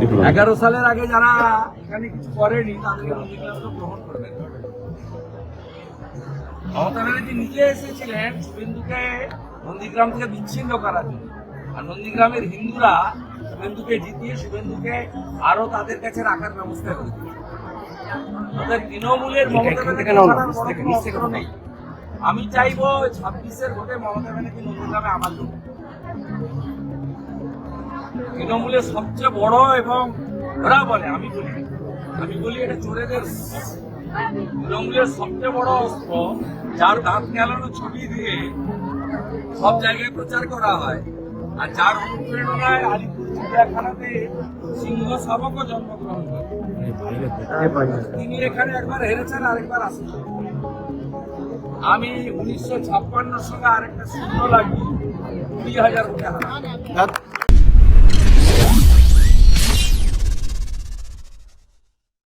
11 সালের আগে যারা এখানে কিছু করেনি তাদেরকে নন্দীগ্রাম তো গ্রহণ করবেন। মমতা ব্যানার্জি নিজে এসেছিলেন শুভেন্দুকে নন্দীগ্রাম থেকে বিচ্ছিন্ন করার জন্য, আর নন্দীগ্রামের হিন্দুরা শুভেন্দুকে জিতিয়ে শুভেন্দুকে আরো তাদের কাছে রাখার ব্যবস্থা করেছে। ওদের তৃণমূলের মমতা ব্যানার্জি নেই। আমি চাইবো 26-এর ভোটে মমতা ব্যানার্জি নন্দীগ্রামে আবার লোক। তৃণমূলের সবচেয়ে বড় এবং ওরা বলে, আমি বলি এটা চোরেদের তৃণমূলের সবচেয়ে বড় অস্ত্র, যার দাঁত গেলানো ছবি দিয়ে সব জায়গায় প্রচার করা হয়, আর যার অনুপ্রেরণায় আলিপুর চিড়িয়াখানাতে সিংহ শাবকও জন্মগ্রহণ করে। তিনি এখানে একবার হেরেছেন, আরেকবার আসেন। আমি 1956 সঙ্গে আরেকটা শূন্য লাগিয়ে 20,000 ভোটে হারাই।